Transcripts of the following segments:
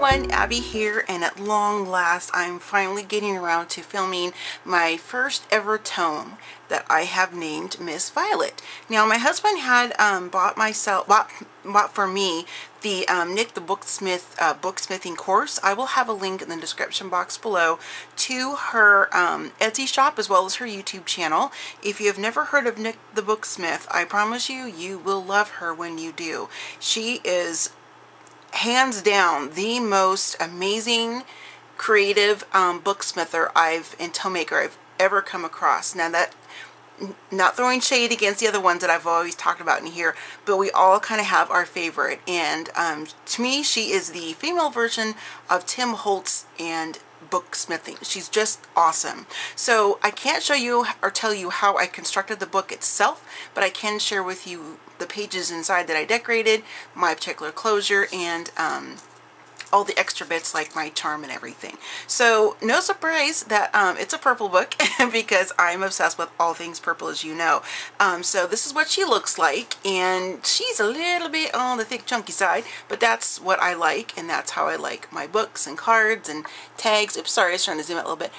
everyone, Abby here, and at long last I'm finally getting around to filming my first ever tome that I have named Miss Violet. Now my husband had bought for me the Nik The Booksmith booksmithing course. I will have a link in the description box below to her Etsy shop as well as her YouTube channel. If you have never heard of Nik The Booksmith, I promise you, you will love her when you do. She is hands down the most amazing creative booksmither and tomemaker I've ever come across. Now that, not throwing shade against the other ones that I've always talked about in here, but we all kind of have our favorite, and to me she is the female version of Tim Holtz and booksmithing. She's just awesome. So I can't show you or tell you how I constructed the book itself, but I can share with you the pages inside that I decorated, my particular closure, and all the extra bits like my charm and everything. So no surprise that it's a purple book because I'm obsessed with all things purple, as you know. So this is what she looks like, and she's a little bit on the thick chunky side, but that's what I like, and that's how I like my books and cards and tags. Oops, sorry, I was trying to zoom out a little bit.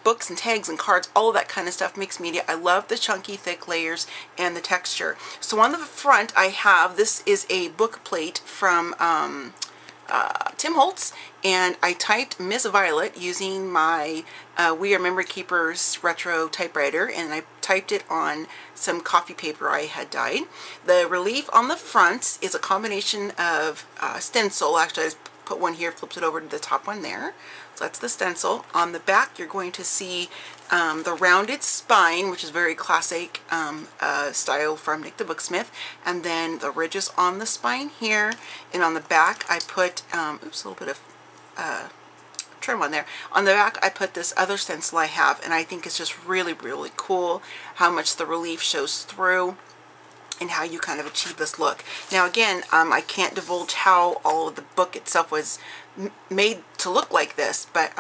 Books and tags and cards, all of that kind of stuff, mixed media. I love the chunky thick layers and the texture. So on the front I have, this is a book plate from Tim Holtz, and I typed Miss Violet using my We Are Memory Keepers retro typewriter, and I typed it on some coffee paper I had dyed. The relief on the front is a combination of stencil. Actually, I just put one here, flipped it over to the top one there. So that's the stencil. On the back you're going to see the rounded spine, which is very classic style from Nik The Booksmith, and then the ridges on the spine here, and on the back I put oops, a little bit of trim on there. On the back I put this other stencil I have, and I think it's just really cool how much the relief shows through and how you kind of achieve this look. Now again, I can't divulge how all of the book itself was made to look like this, but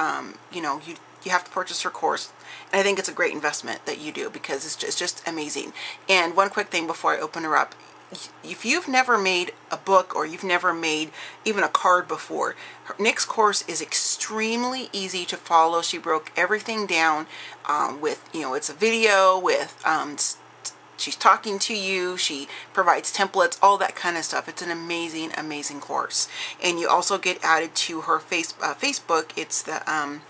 you know, you have to purchase her course, and I think it's a great investment that you do because it's just amazing. And one quick thing before I open her up: if you've never made a book or you've never made even a card before, Nik's course is extremely easy to follow. She broke everything down with, you know, it's a video with she's talking to you, she provides templates, all that kind of stuff. It's an amazing course. And you also get added to her Facebook. It's the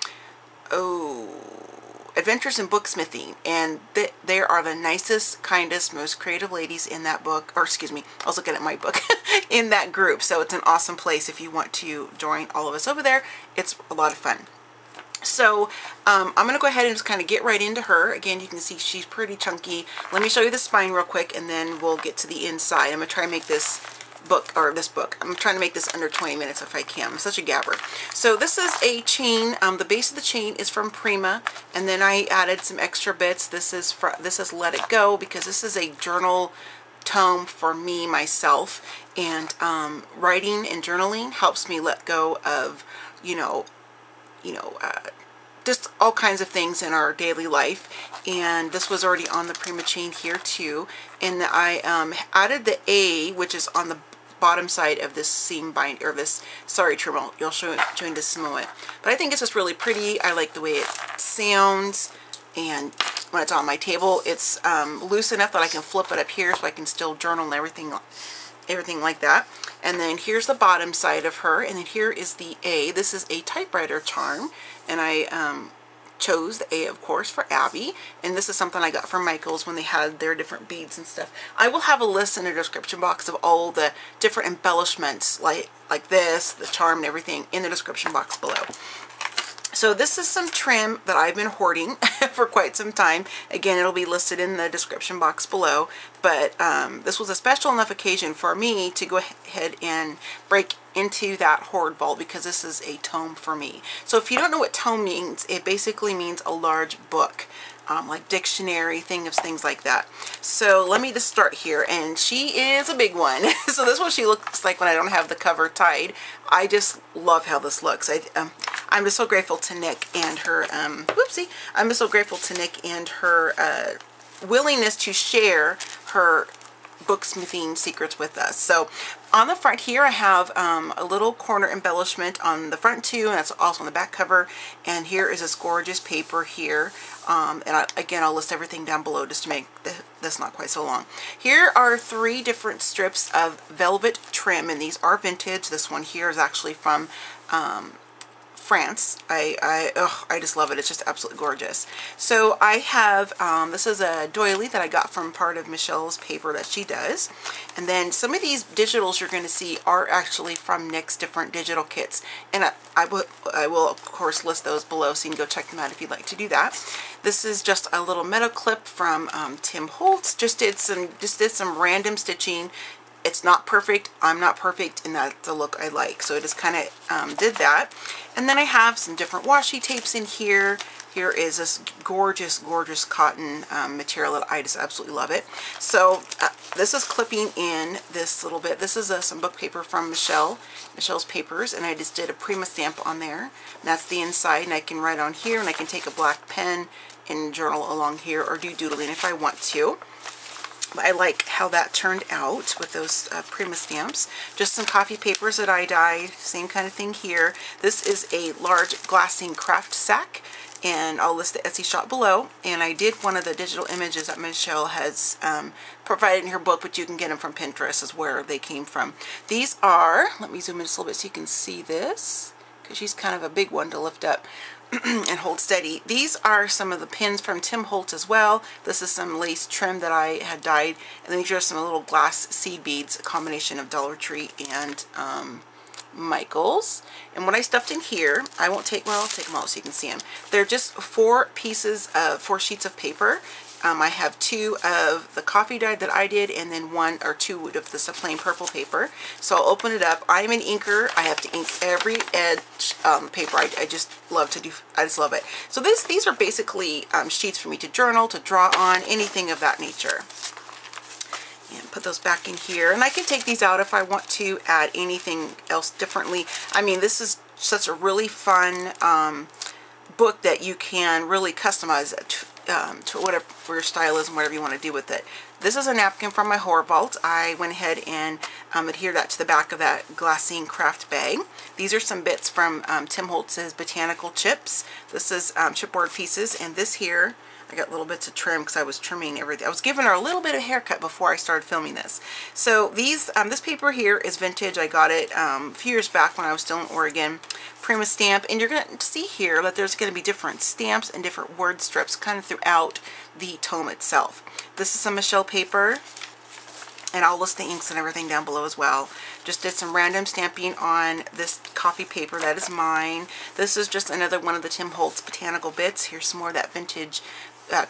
Adventures in Booksmithing, and they are the nicest, kindest, most creative ladies in that book, or excuse me, I was looking at my book, in that group. So it's an awesome place if you want to join all of us over there. It's a lot of fun. So I'm going to go ahead and just kind of get right into her. Again, you can see she's pretty chunky. Let me show you the spine real quick, and then we'll get to the inside. I'm going to try and make this book, I'm trying to make this under 20 minutes if I can. I'm such a gabber. So this is a chain. The base of the chain is from Prima, and then I added some extra bits. This is Let It Go, because this is a journal tome for me myself, and writing and journaling helps me let go of, just all kinds of things in our daily life. And this was already on the Prima chain here too, and I added the A, which is on the bottom side of this seam bind, or this trim. You'll show it in just a moment, but I think it's just really pretty. I like the way it sounds, and when it's on my table, it's loose enough that I can flip it up here so I can still journal and everything like that. And then here's the bottom side of her, and then here is the A. This is a Typewriter Charm, and I chose the A, of course, for Abby, and this is something I got from Michael's when they had their different beads and stuff. I will have a list in the description box of all the different embellishments like this, the charm and everything, in the description box below. So this is some trim that I've been hoarding for quite some time. Again, it'll be listed in the description box below, but this was a special enough occasion for me to go ahead and break into that hoard vault, because this is a tome for me. So if you don't know what tome means, it basically means a large book, like dictionary, things like that. So let me just start here, and she is a big one. So this is what she looks like when I don't have the cover tied. I just love how this looks. I'm just so grateful to Nik and her, I'm just so grateful to Nik and her willingness to share her booksmithing secrets with us. So on the front here I have a little corner embellishment on the front too, and that's also on the back cover. And here is this gorgeous paper here. Again, I'll list everything down below just to make this not quite so long. Here are 3 different strips of velvet trim, and these are vintage. This one here is actually from France. I just love it. It's just absolutely gorgeous. So I have, this is a doily that I got from part of Michelle's paper that she does. And then some of these digitals you're going to see are actually from Nik's different digital kits. And I will of course list those below so you can go check them out if you'd like to do that. This is just a little metal clip from Tim Holtz. Just did some random stitching. It's not perfect. I'm not perfect, and that's the look I like. So I just kind of did that. And then I have some different washi tapes in here. Here is this gorgeous, gorgeous cotton material that I just absolutely love it. So this is clipping in this little bit. This is some book paper from Michelle's papers, and I just did a Prima stamp on there. And that's the inside, and I can write on here, and I can take a black pen and journal along here or do doodling if I want to. But I like how that turned out with those Prima stamps. Just some coffee papers that I dyed, same kind of thing here. This is a large glassine craft sack, and I'll list the Etsy shop below. And I did one of the digital images that Michelle has provided in her book, but you can get them from Pinterest is where they came from. These are, let me zoom in just a little bit so you can see this, because she's kind of a big one to lift up and hold steady. These are some of the pins from Tim Holtz as well. This is some lace trim that I had dyed, and then these are some little glass seed beads, a combination of Dollar Tree and Michael's. And what I stuffed in here, I won't take, well, I'll take them all so you can see them. They're just 4 sheets of paper. I have 2 of the coffee dye that I did, and then 1 or 2 of this plain purple paper. So I'll open it up. I'm an inker. I have to ink every edge paper. I just love to do, I just love it. So these are basically sheets for me to journal, to draw on, anything of that nature. And put those back in here. And I can take these out if I want to add anything else differently. I mean, this is such a really fun book that you can really customize it to whatever your style is and whatever you want to do with it. This is a napkin from my horror vault. I went ahead and adhered that to the back of that glassine craft bag. These are some bits from Tim Holtz's botanical chips. This is chipboard pieces, and this here, I got little bits of trim because I was trimming everything. I was giving her a little bit of haircut before I started filming this. So these, this paper here is vintage. I got it a few years back when I was still in Oregon. Prima stamp, and you're going to see here that there's going to be different stamps and different word strips kind of throughout the tome itself. This is some Michelle paper, and I'll list the inks and everything down below as well. Just did some random stamping on this coffee paper. That is mine. This is just another one of the Tim Holtz botanical bits. Here's some more of that vintage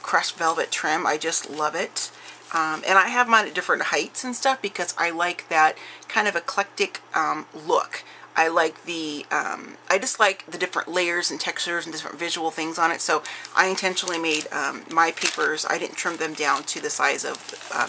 crushed velvet trim. I just love it. And I have mine at different heights and stuff because I like that kind of eclectic look. I like the, I just like the different layers and textures and different visual things on it. So I intentionally made my papers, I didn't trim them down to the size of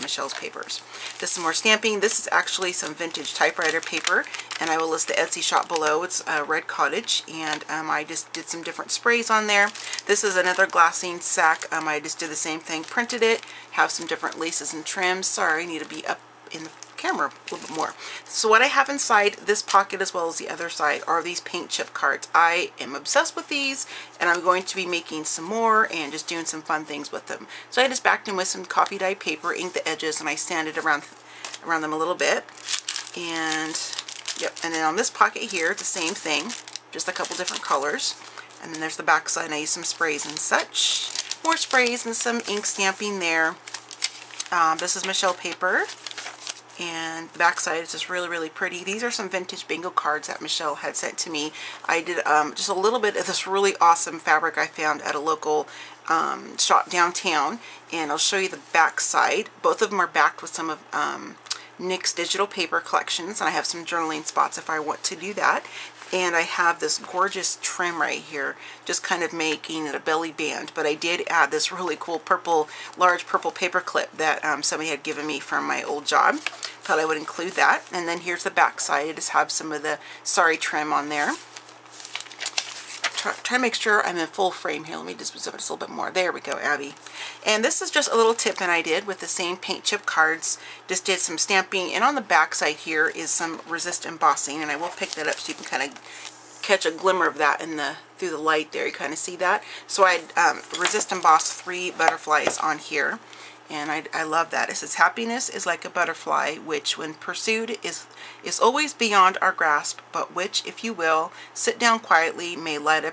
Michelle's papers. Just some more stamping. This is actually some vintage typewriter paper, and I will list the Etsy shop below. It's Red Cottage, and I just did some different sprays on there. This is another glassine sack. I just did the same thing, printed it, have some different laces and trims. Sorry, I need to be up in the camera a little bit more. So what I have inside this pocket as well as the other side are these paint chip cards. I am obsessed with these, and I'm going to be making some more and just doing some fun things with them. So I just backed them with some coffee dye paper, inked the edges, and I sanded around them a little bit. And yep, and then on this pocket here, the same thing, just a couple different colors. And then there's the back side, and I used some sprays and such. More sprays and some ink stamping there. This is Michelle paper. And the back side is just really, really pretty. These are some vintage bingo cards that Michelle had sent to me. I did just a little bit of this really awesome fabric I found at a local shop downtown. And I'll show you the back side. Both of them are backed with some of Nik's digital paper collections. And I have some journaling spots if I want to do that. And I have this gorgeous trim right here, just kind of making it a belly band. But I did add this really cool purple, large purple paper clip that somebody had given me from my old job. Thought I would include that. And then here's the back side. I just have some of the sari trim on there. try to make sure I'm in full frame here. Let me just zoom it just a little bit more. There we go, Abby. And this is just a little tip that I did with the same paint chip cards. Just did some stamping, and on the back side here is some resist embossing, and I will pick that up so you can kind of catch a glimmer of that in the through the light there. You kind of see that. So I resist embossed 3 butterflies on here. And I love that. It says, happiness is like a butterfly, which when pursued is always beyond our grasp, but which, if you will, sit down quietly, may light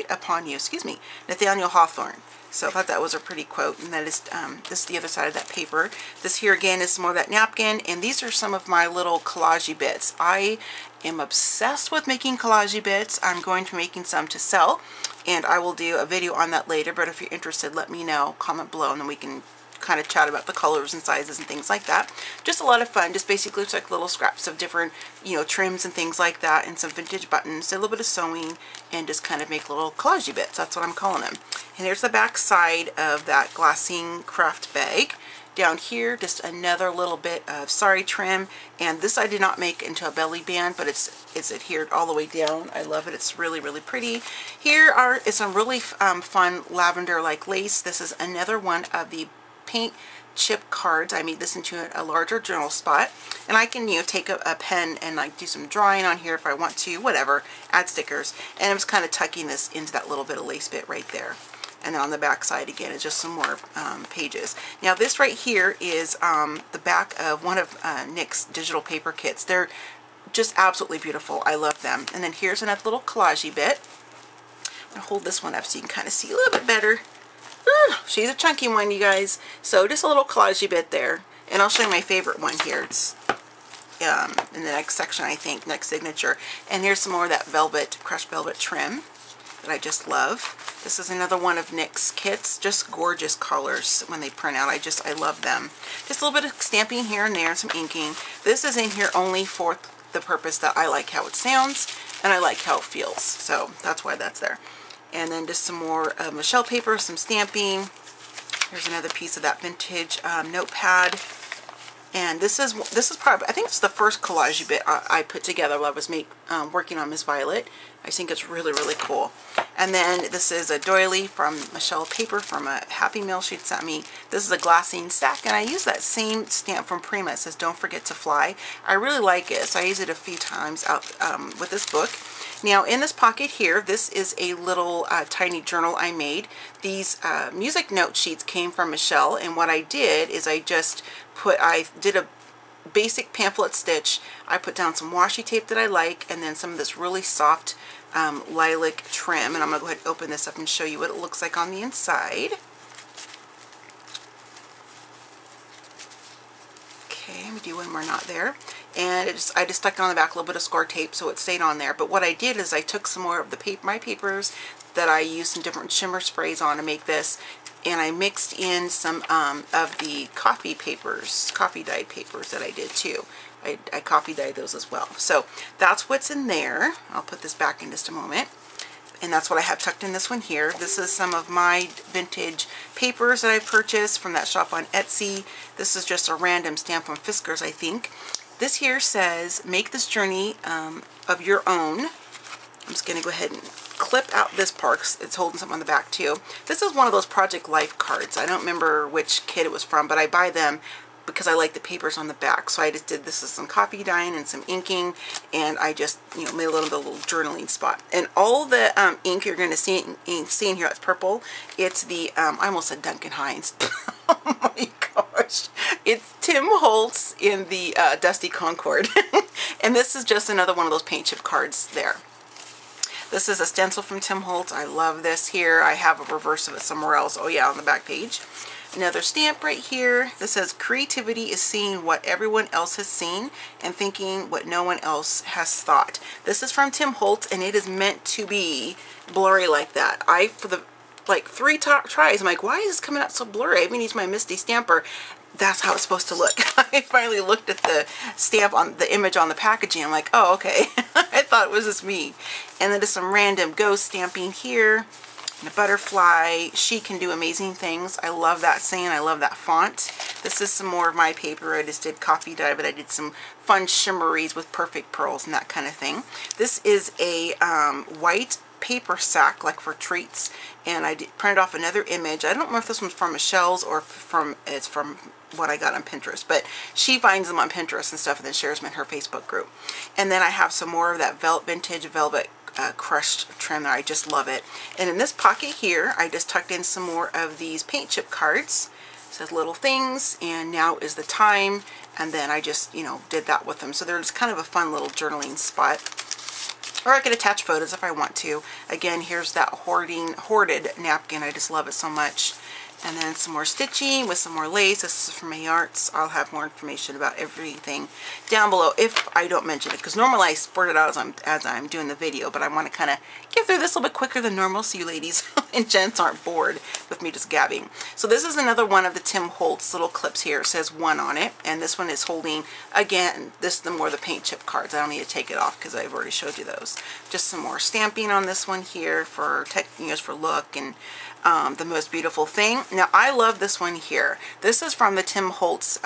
upon you. Excuse me, Nathaniel Hawthorne. So I thought that was a pretty quote. And that is, this is the other side of that paper. This here again is more of that napkin. And these are some of my little collagey bits. I am obsessed with making collagey bits. I'm going to be making some to sell, and I will do a video on that later. But if you're interested, let me know, comment below, and then we can kind of chat about the colors and sizes and things like that. Just a lot of fun. Just basically looks like little scraps of different, you know, trims and things like that, and some vintage buttons, a little bit of sewing, and just kind of make little collagey bits. That's what I'm calling them. And there's the back side of that glassine craft bag. Down here, just another little bit of sari trim, and this I did not make into a belly band, but it's adhered all the way down. I love it. It's really, really pretty. Here is some really fun lavender like lace. This is another one of the paint chip cards. I made this into a larger journal spot, and I can, you know, take a pen and like do some drawing on here if I want to, whatever, add stickers. And I'm just kind of tucking this into that little bit of lace bit right there. And then on the back side again is just some more pages. Now this right here is the back of one of Nik's digital paper kits. They're just absolutely beautiful. I love them. And then here's another little collagey bit. I'm going to hold this one up so you can kind of see a little bit better. She's a chunky one, you guys. So just a little collagey bit there. And I'll show you my favorite one here. It's in the next section, I think, next signature. And here's some more of that velvet, crushed velvet trim that I just love. This is another one of Nik's kits. Just gorgeous colors when they print out. I love them. Just a little bit of stamping here and there and some inking. This is in here only for the purpose that I like how it sounds and I like how it feels. So that's why that's there. And then just some more Michelle paper, some stamping. Here's another piece of that vintage notepad. And this is probably, I think it's the first collage bit I put together while I was working on Miss Violet. I think it's really, really cool. And then this is a doily from Michelle Paper from a Happy Mail she'd sent me. This is a glassine stack, and I use that same stamp from Prima. It says, don't forget to fly. I really like it, so I use it a few times out with this book. Now in this pocket here, this is a little tiny journal I made. These music note sheets came from Michelle, and what I did is I did a basic pamphlet stitch. I put down some washi tape that I like, and then some of this really soft lilac trim, and I'm going to go ahead and open this up and show you what it looks like on the inside. Okay, let me do one more knot there. And I just stuck it on the back, a little bit of score tape so it stayed on there. But what I did is I took some more of the my papers that I used some different shimmer sprays on to make this, and I mixed in some of the coffee dyed papers that I did too. I coffee dyed those as well. So that's what's in there. I'll put this back in just a moment. And that's what I have tucked in this one here. This is some of my vintage papers that I purchased from that shop on Etsy. This is just a random stamp from Fiskars, I think. This here says, make this journey of your own. I'm just going to go ahead and clip out this part. It's holding something on the back too. This is one of those Project Life cards. I don't remember which kit it was from, but I buy them because I like the papers on the back. So I just did this with some coffee dyeing and some inking, and I just, you know, made a little journaling spot. And all the ink you're going to see in here, that's purple. It's the I almost said Duncan Hines. Oh my gosh, it's Tim Holtz in the Dusty Concord. And this is just another one of those paint chip cards there. This is a stencil from Tim Holtz. I love this here. I have a reverse of it somewhere else. Oh yeah, on the back page. Another stamp right here. This says, creativity is seeing what everyone else has seen and thinking what no one else has thought. This is from Tim Holtz, and it is meant to be blurry like that. For the like 3 tries, I'm like, why is this coming out so blurry? I even used my Misty stamper. That's how it's supposed to look. I finally looked at the stamp on the image on the packaging. I'm like, oh, okay. I thought it was just me. And then just some random ghost stamping here. And a butterfly. She can do amazing things. I love that saying. I love that font. This is some more of my paper. I just did coffee dye, but I did some fun shimmeries with perfect pearls and that kind of thing. This is a white paper sack, like for treats, and I printed off another image. I don't know if this one's from Michelle's or it's from what I got on Pinterest, but she finds them on Pinterest and stuff and then shares them in her Facebook group. And then I have some more of that vintage velvet crushed trim there. I just love it. And in this pocket here, I just tucked in some more of these paint chip cards. It says little things, and now is the time, and then I just, you know, did that with them. So there's kind of a fun little journaling spot. Or I could attach photos if I want to. Again, here's that hoarded napkin. I just love it so much. And then some more stitching with some more lace. This is from my Arts. I'll have more information about everything down below if I don't mention it, because normally I spurt it out as I'm doing the video, but I want to kind of get through this a little bit quicker than normal so you ladies and gents aren't bored with me just gabbing. So this is another one of the Tim Holtz little clips here. It says 1 on it, and this one is holding, again, this is the more the paint chip cards. I don't need to take it off because I've already showed you those. Just some more stamping on this one here for for look and the most beautiful thing. Now I love this one here. This is from the Tim Holtz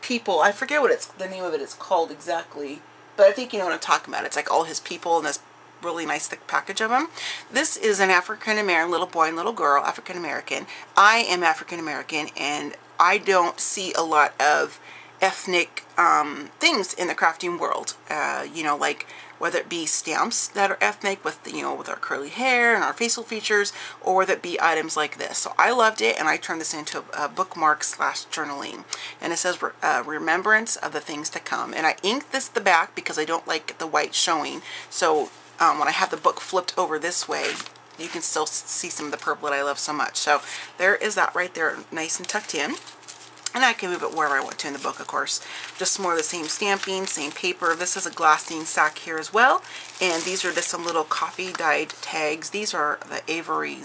People. I forget what the name of it is called exactly, but I think you know what I'm talking about. It's like all his people and this really nice thick package of them. This is an African-American little boy and little girl, African-American. I am African-American, and I don't see a lot of ethnic things in the crafting world. You know, like whether it be stamps that are ethnic with, you know, with our curly hair and our facial features, or whether it be items like this. So I loved it, and I turned this into a bookmark / journaling. And it says remembrance of the things to come. And I inked this at the back because I don't like the white showing. So when I have the book flipped over this way, you can still see some of the purple that I love so much. So there is that right there, nice and tucked in. And I can move it wherever I want to in the book, of course. Just more of the same stamping, same paper. This is a glassine sack here as well. And these are just some little coffee dyed tags. These are the Avery,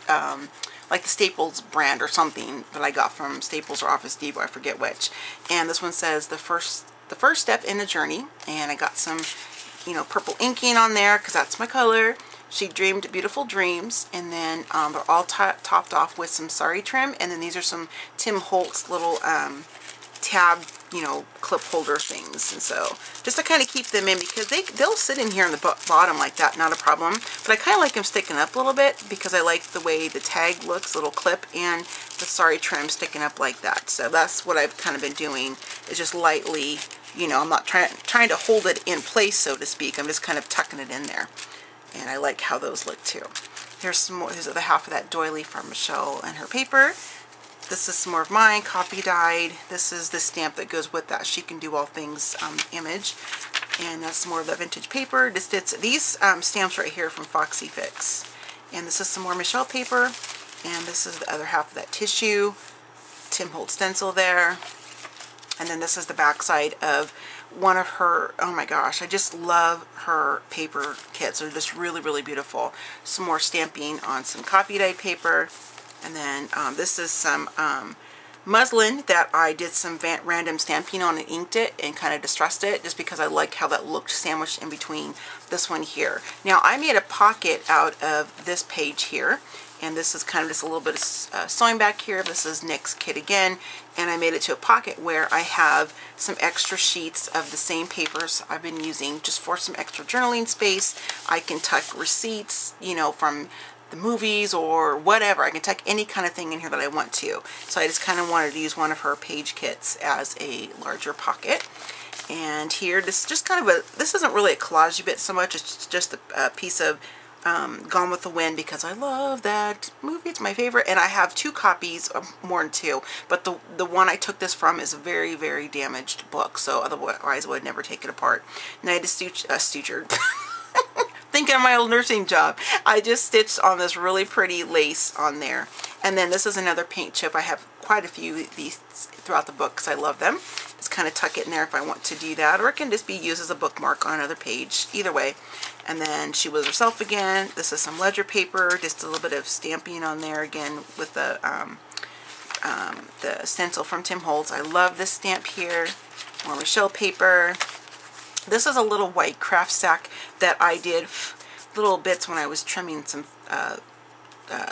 like the Staples brand or something that I got from Staples or Office Depot, I forget which. And this one says the first step in the journey. And I got some, you know, purple inking on there because that's my color. She dreamed beautiful dreams, and then they're all topped off with some sari trim, and then these are some Tim Holtz little tab, you know, clip holder things. And so just to kind of keep them in, because they'll sit in here on the bottom like that, not a problem. But I kind of like them sticking up a little bit because I like the way the tag looks, little clip, and the sari trim sticking up like that. So that's what I've kind of been doing, is just lightly, you know, I'm not trying to hold it in place, so to speak. I'm just kind of tucking it in there. And I like how those look too. Here's some more. Here's the other half of that doily from Michelle and her paper. This is some more of mine, copy dyed. This is the stamp that goes with that She Can Do All Things image. And that's more of the vintage paper. These stamps right here from Foxy Fix. And this is some more Michelle paper. And this is the other half of that tissue. Tim Holtz stencil there. And then this is the back side of one of her, oh my gosh, I just love her paper kits. They're just really, really beautiful. Some more stamping on some copy dyed paper. And then this is some muslin that I did some random stamping on and inked it and kind of distressed it just because I like how that looked sandwiched in between this one here. Now I made a pocket out of this page here. And this is kind of just a little bit of sewing back here. This is Nik's kit again. And I made it to a pocket where I have some extra sheets of the same papers I've been using just for some extra journaling space. I can tuck receipts, you know, from the movies or whatever. I can tuck any kind of thing in here that I want to. So I just kind of wanted to use one of her page kits as a larger pocket. And here, this is just kind of this isn't really a collage bit so much. It's just a piece of Gone with the Wind, because I love that movie. It's my favorite, and I have 2 copies, more than 2, but the one I took this from is a very, very damaged book, so otherwise I would never take it apart. And I had to stitch thinking of my old nursing job. I just stitched on this really pretty lace on there. And then this is another paint chip. I have quite a few of these throughout the book because I love them. Just kind of tuck it in there if I want to do that, or it can just be used as a bookmark on another page, either way. And then She Was Herself again. This is some ledger paper, just a little bit of stamping on there again with the stencil from Tim Holtz. I love this stamp here. More Michelle paper. This is a little white craft sack that I did little bits when I was trimming some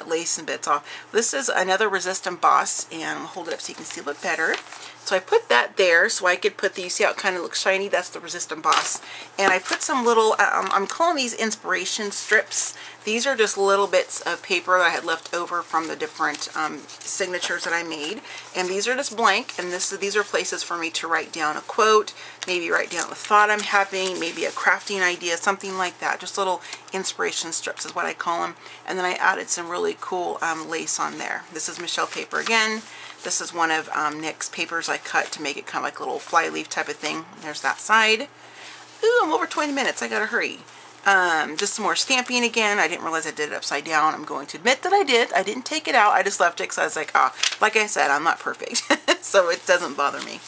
lace and bits off. This is another Resist Emboss, and I'll hold it up so you can see a little better. So I put that there so I could put these, see how it kind of looks shiny? That's the Resist Emboss. And I put some little, I'm calling these inspiration strips. These are just little bits of paper that I had left over from the different signatures that I made. And these are just blank, and these are places for me to write down a quote, maybe write down a thought I'm having, maybe a crafting idea, something like that. Just little inspiration strips is what I call them. And then I added some really cool lace on there. This is Michelle paper again. This is one of Nik's papers I cut to make it kind of like a little fly leaf type of thing. There's that side. Ooh, I'm over 20 minutes. I gotta hurry. Just some more stamping again. I didn't realize I did it upside down. I'm going to admit that I did. I didn't take it out. I just left it because I was like, like I said, I'm not perfect. So it doesn't bother me.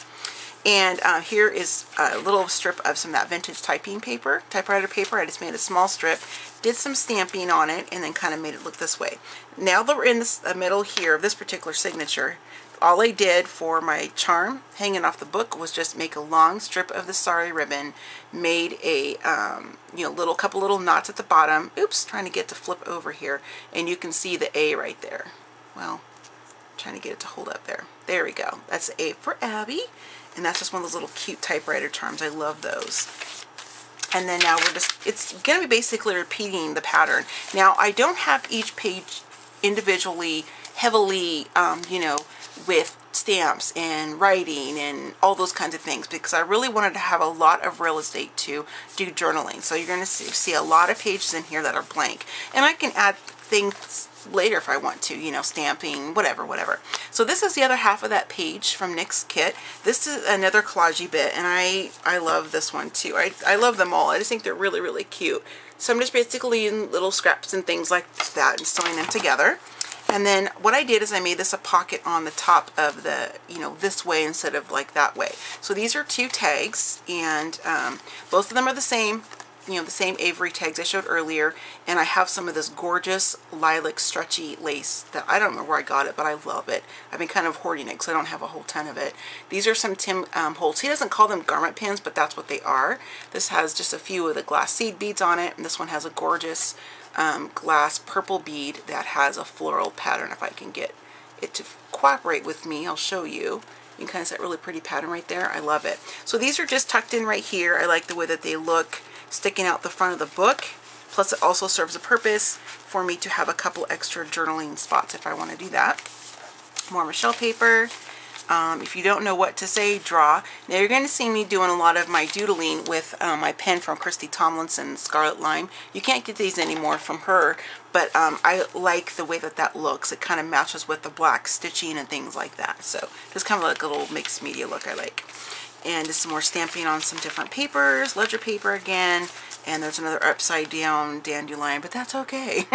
And here is a little strip of some of that vintage typing paper, typewriter paper. I just made a small strip, did some stamping on it, and then kind of made it look this way. Now that we're in the middle here of this particular signature, all I did for my charm hanging off the book was just make a long strip of the sari ribbon, made a couple little knots at the bottom. Oops, trying to get to flip over here, and you can see the A right there. Well, trying to get it to hold up there. There we go. That's A for Abby, and that's just one of those little cute typewriter charms. I love those. And then now it's going to be basically repeating the pattern. Now I don't have each page individually heavily, with stamps and writing and all those kinds of things, because I really wanted to have a lot of real estate to do journaling. So you're going to see a lot of pages in here that are blank, and I can add things later if I want to, stamping, whatever. So this is the other half of that page from Nik's kit. This is another collagey bit, and I love this one too. I love them all. I just think they're really, really cute. So I'm just basically in little scraps and things like that and sewing them together. And then what I did is I made this a pocket on the top of the, this way instead of like that way. So these are 2 tags, and both of them are the same, the same Avery tags I showed earlier. And I have some of this gorgeous lilac stretchy lace that I don't know where I got it, but I love it. I've been kind of hoarding it because I don't have a whole ton of it. These are some Tim Holtz. He doesn't call them garment pins, but that's what they are. This has just a few of the glass seed beads on it, and this one has a gorgeous glass purple bead that has a floral pattern. If I can get it to cooperate with me, I'll show you. You can kind of see that really pretty pattern right there. I love it. So these are just tucked in right here. I like the way that they look sticking out the front of the book. Plus it also serves a purpose for me to have a couple extra journaling spots if I want to do that. More Michelle paper. If you don't know what to say, draw. Now you're going to see me doing a lot of my doodling with my pen from Christy Tomlinson, Scarlet Lime. You can't get these anymore from her, but I like the way that looks. It kind of matches with the black stitching and things like that. So just kind of like a little mixed media look I like. And just some more stamping on some different papers, ledger paper again. And there's another upside down dandelion, but that's okay.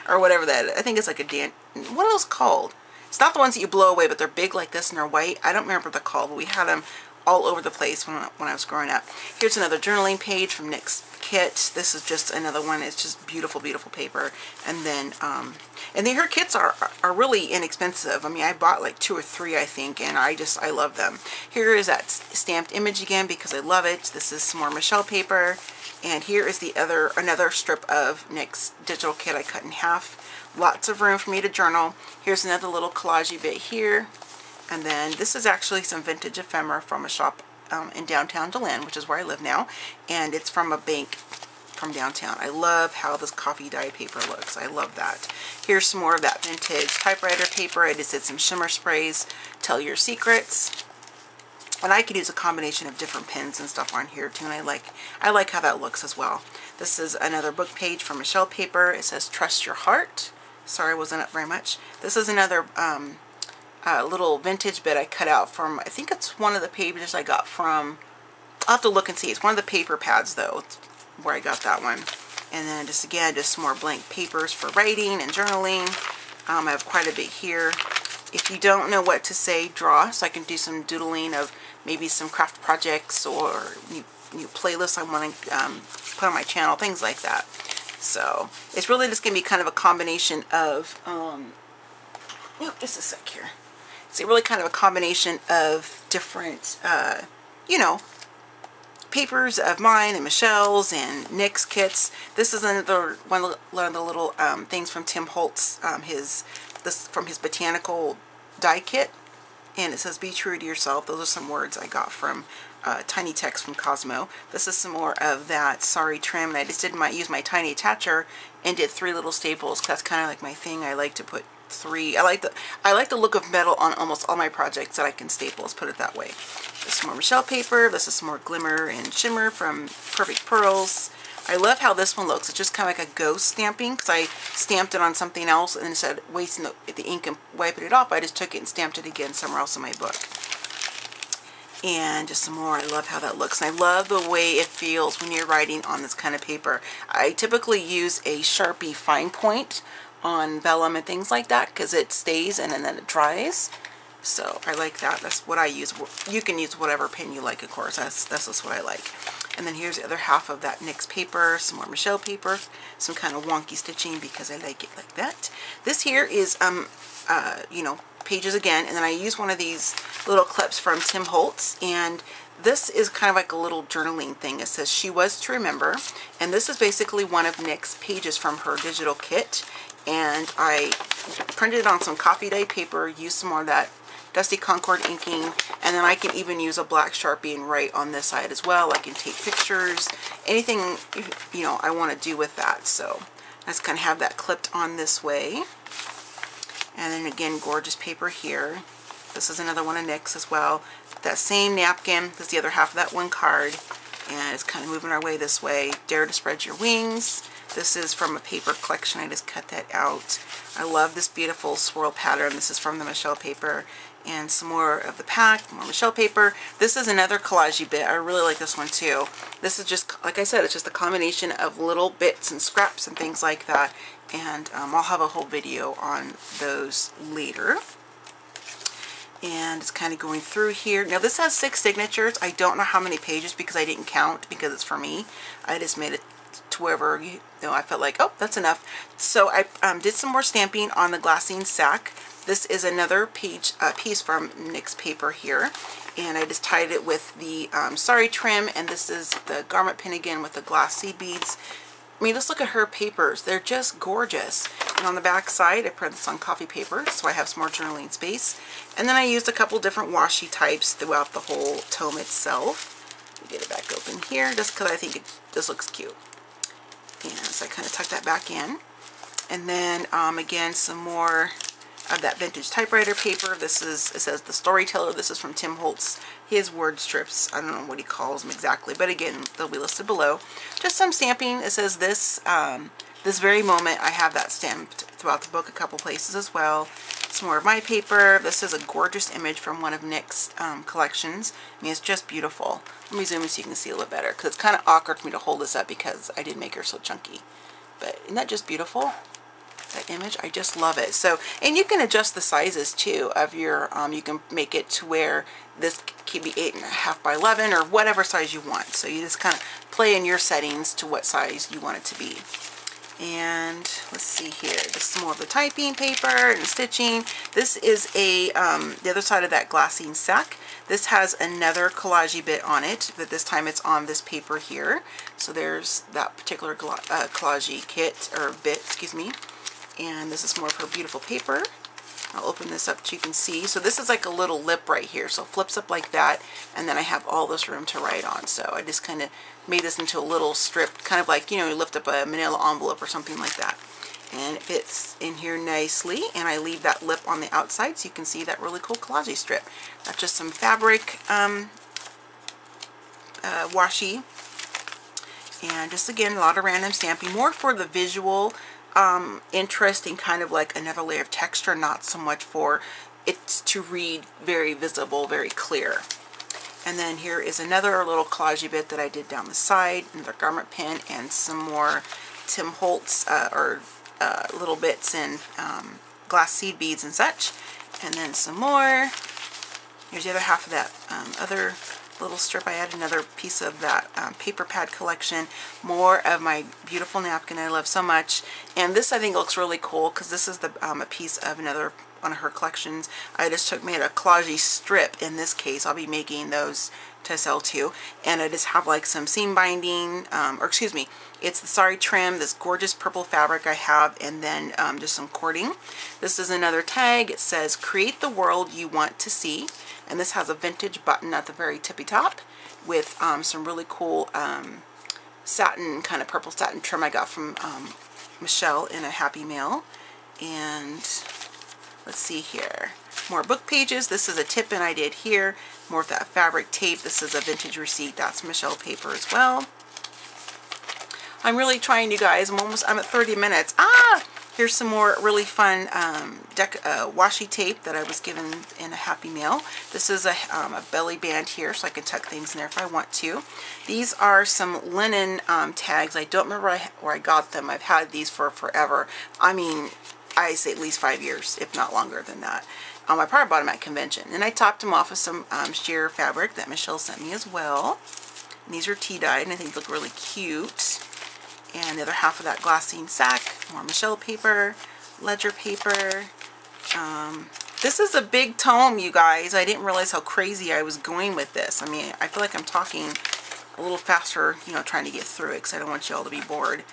Or whatever that is. I think it's like a what are those called? It's not the ones that you blow away, but they're big like this and they're white. I don't remember what they're called, but we had them all over the place when I was growing up. Here's another journaling page from Nik's kit. This is just another one. It's just beautiful, beautiful paper. And then her kits are really inexpensive. I mean, I bought like 2 or 3, I think, and I love them. Here is that stamped image again because I love it. This is some more Michelle paper. And here is another strip of Nik's digital kit I cut in half. Lots of room for me to journal. Here's another little collagey bit here. And then this is actually some vintage ephemera from a shop in downtown DeLand, which is where I live now. And it's from a bank from downtown. I love how this coffee dye paper looks. I love that. Here's some more of that vintage typewriter paper. I just did some shimmer sprays. Tell Your Secrets. And I could use a combination of different pins and stuff on here too, and I like how that looks as well. This is another book page from Michelle paper. It says Trust Your Heart. Sorry, I wasn't up very much. This is another little vintage bit I cut out from, I think it's one of the pages I got from, I'll have to look and see. It's one of the paper pads though, where I got that one. And then just again, just some more blank papers for writing and journaling. I have quite a bit here. If you don't know what to say, draw. So I can do some doodling of maybe some craft projects or new playlists I want to put on my channel, things like that. So it's really just going to be kind of a combination of, just a sec here. It's really kind of a combination of different, papers of mine and Michelle's and Nik's kits. This is another one of the little things from Tim Holtz, from his botanical die kit. and it says be true to yourself. Those are some words I got from Tiny Text from Cosmo. This is some more of that sorry trim, and I just did use my tiny attacher and did 3 little staples. That's kind of like my thing. I like to put 3. I like the look of metal on almost all my projects that I can staple. Let's put it that way. This is some more Michelle paper. This is some more glimmer and shimmer from Perfect Pearls. I love how this one looks. It's just kind of like a ghost stamping, because I stamped it on something else, and instead of wasting the ink and wiping it off, I just took it and stamped it again somewhere else in my book. And just some more. I love how that looks. And I love the way it feels when you're writing on this kind of paper. I typically use a Sharpie fine point on vellum and things like that, because it stays and then it dries. So I like that. That's what I use. You can use whatever pen you like, of course. That's just what I like. And then here's the other half of that NYX paper, some more Michelle paper, some kind of wonky stitching because I like it like that. This here is, you know, pages again, and then I use one of these little clips from Tim Holtz, and this is kind of like a little journaling thing. It says she was to remember, and this is basically one of Nick's pages from her digital kit, and I printed it on some coffee dye paper, used some more of that Dusty Concord inking, and then I can even use a black Sharpie and write on this side as well. I can take pictures, anything, you know, I want to do with that. So I just kind of have that clipped on this way. And then again, gorgeous paper here. This is another one of Nick's as well. That same napkin, this is the other half of that one card. And it's kind of moving our way this way. Dare to spread your wings. This is from a paper collection. I just cut that out. I love this beautiful swirl pattern. This is from the Michelle paper. And some more of the pack, more Michelle paper. This is another collagey bit. I really like this one too. This is just, like I said, it's just a combination of little bits and scraps and things like that. And I'll have a whole video on those later. And it's kind of going through here. Now this has 6 signatures. I don't know how many pages because I didn't count because it's for me. I just made it to wherever, you know, I felt like, oh, that's enough. So I did some more stamping on the glassine sack. This is another piece from NYX paper here, and I just tied it with the sorry trim, and this is the garment pin again with the glass seed beads. I mean, let's look at her papers. They're just gorgeous. And on the back side, I printed this on coffee paper, so I have some more journaling space. And then I used a couple different washi types throughout the whole tome itself. Let me get it back open here, just because I think this looks cute. And so I kind of tuck that back in. And then, again, some more of that vintage typewriter paper. This is, it says The Storyteller. This is from Tim Holtz. His word strips. I don't know what he calls them exactly, but again, they'll be listed below. Just some stamping. It says this, this very moment. I have that stamped throughout the book a couple places as well. Some more of my paper. This is a gorgeous image from one of Nick's collections. I mean, it's just beautiful. Let me zoom in so you can see a little better, because it's kind of awkward for me to hold this up because I did make her so chunky. But isn't that just beautiful? That image, I just love it. So, and you can adjust the sizes too of your, you can make it to where this can be 8.5 by 11 or whatever size you want. So you just kind of play in your settings to what size you want it to be. And let's see here, just some more of the typing paper and stitching. This is a the other side of that glassine sack. This has another collagey bit on it, but this time it's on this paper here. So there's that particular collagey kit, or bit, excuse me. And this is more of her beautiful paper. I'll open this up so you can see. So this is like a little lip right here. So it flips up like that, and then I have all this room to write on. So I just kind of made this into a little strip, kind of like, you know, you lift up a manila envelope or something like that. And it fits in here nicely, and I leave that lip on the outside so you can see that really cool collagey strip. That's just some fabric washi. And just again, a lot of random stamping, more for the visual interesting, kind of like another layer of texture, not so much for it to read very visible, very clear. And then here is another little collagey bit that I did down the side, another garment pin, and some more Tim Holtz little bits and glass seed beads and such. And then some more. Here's the other half of that other little strip. I added another piece of that paper pad collection. More of my beautiful napkin I love so much. And this I think looks really cool because this is the a piece of another on her collections. I just made a collagey strip. In this case, I'll be making those to sell too. And I just have like some seam binding, or excuse me, it's the sari trim, this gorgeous purple fabric I have, and then just some cording. This is another tag. It says, create the world you want to see. And this has a vintage button at the very tippy top with some really cool satin, kind of purple satin trim I got from Michelle in a Happy Mail. And let's see here, more book pages. This is a tip-in I did here, more of that fabric tape. This is a vintage receipt. That's Michelle paper as well. I'm really trying, you guys. I'm at 30 minutes. Here's some more really fun washi tape that I was given in a Happy Mail. This is a belly band here, so I can tuck things in there if I want to. These are some linen tags. I don't remember where I got them. I've had these for forever. I mean, I say at least 5 years, if not longer than that. I probably bought them at convention. And I topped them off with some sheer fabric that Michelle sent me as well. And these are tea-dyed, and I think they look really cute. And the other half of that glassine sack, more Michelle paper, ledger paper. This is a big tome, you guys. I didn't realize how crazy I was going with this. I mean, I feel like I'm talking a little faster, you know, trying to get through it because I don't want you all to be bored.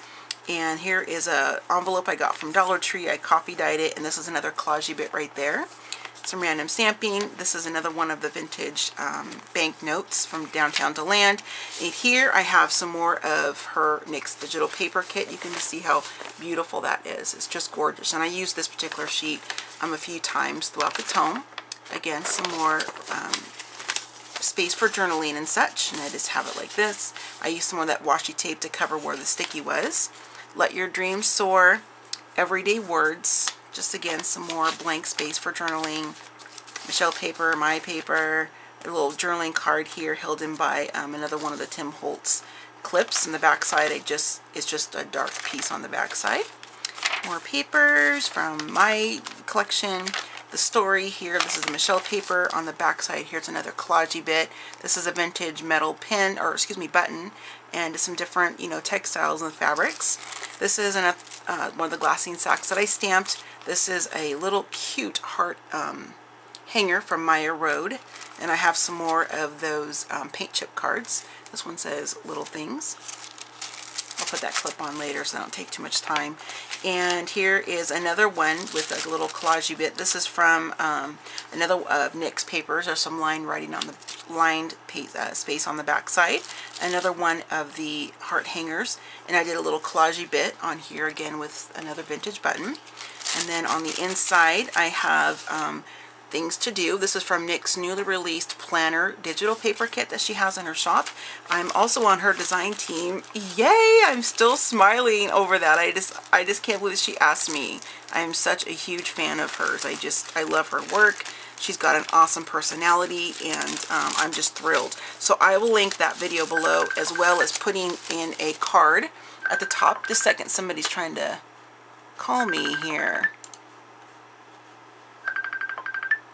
And here is a envelope I got from Dollar Tree. I coffee dyed it, and this is another collagey bit right there. Some random stamping. This is another one of the vintage bank notes from Downtown to Land. And here I have some more of her NYX digital paper kit. You can just see how beautiful that is. It's just gorgeous. And I used this particular sheet a few times throughout the tome. Again, some more space for journaling and such. And I just have it like this. I used some more of that washi tape to cover where the sticky was. Let Your Dreams Soar. Everyday Words. Just again, some more blank space for journaling. Michelle paper, my paper, a little journaling card here held in by another one of the Tim Holtz clips. And the back side, it's just a dark piece on the back side. More papers from my collection. The story here, this is Michelle paper. On the back side, here's another collagey bit. This is a vintage metal pin, or excuse me, button, and some different, you know, textiles and fabrics. This is one of the glassine sacks that I stamped. This is a little cute heart hanger from Maya Road, and I have some more of those paint chip cards. This one says Little Things. I'll put that clip on later so I don't take too much time. And here is another one with a little collagey bit. This is from another of NYX papers. There's some line writing on the lined space on the back side. Another one of the heart hangers. And I did a little collagey bit on here again with another vintage button. And then on the inside I have things to do. This is from NYX's newly released planner digital paper kit that she has in her shop. I'm also on her design team. Yay! I'm still smiling over that. I just can't believe she asked me. I am such a huge fan of hers. I love her work. She's got an awesome personality, and I'm just thrilled. So I will link that video below, as well as putting in a card at the top. Just a second, somebody's trying to call me here.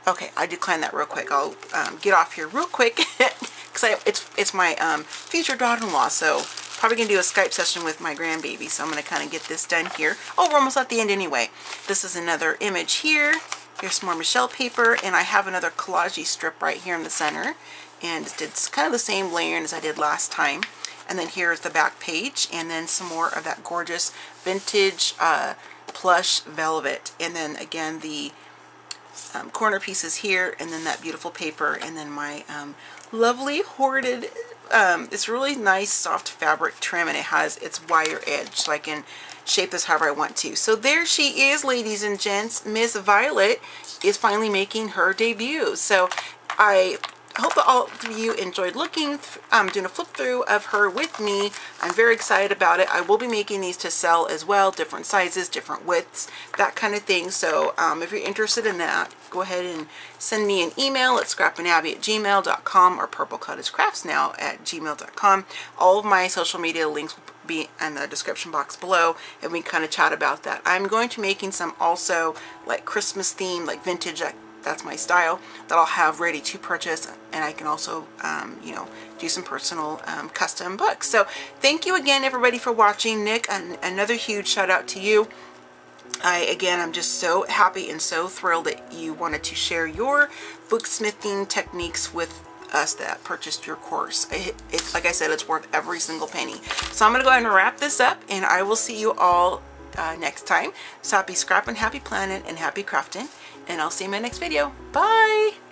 Okay, I declined that real quick. I'll get off here real quick because it's my future daughter-in-law, so probably gonna do a Skype session with my grandbaby. So I'm gonna kind of get this done here. Oh, we're almost at the end anyway. This is another image here. Here's some more Michelle paper, and I have another collagey strip right here in the center, and it's kind of the same layering as I did last time. And then here's the back page, and then some more of that gorgeous vintage plush velvet, and then again the corner pieces here, and then that beautiful paper, and then my lovely hoarded it's really nice soft fabric trim, and it has its wire edge, so I can shape this however I want to. So there she is, ladies and gents. Miss Violet is finally making her debut. So I hope that all of you enjoyed looking. Doing a flip through of her with me. I'm very excited about it. I will be making these to sell as well, different sizes, different widths, that kind of thing. So if you're interested in that, go ahead and send me an email at scrapandabby@gmail.com or purplecottagecraftsnow@gmail.com. All of my social media links will be in the description box below, and we can kind of chat about that. I'm going to be making some also like Christmas themed, like vintage, that's my style, that I'll have ready to purchase, and I can also you know, do some personal custom books. So thank you again, everybody, for watching. Nick, another huge shout out to you. Again, I'm just so happy and so thrilled that you wanted to share your booksmithing techniques with us that purchased your course. It's like I said, it's worth every single penny. So I'm going to go ahead and wrap this up, and I will see you all next time. So happy scrapping, happy planning, and happy crafting, and I'll see you in my next video. Bye!